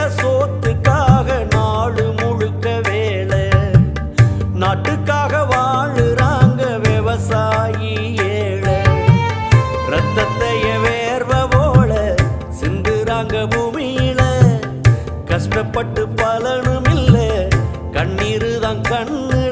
வேளை சோத்துக்காக நாடு முழுக்க வேலை, நாட்டுக்காக வாழுறாங்க விவசாயி ஏழை. ரத்தத்தைய வேர்வ போல சிந்துறாங்க பூமியில, கஷ்டப்பட்டு பலனும் இல்ல, கண்ணீரு தான் கண்ணுல.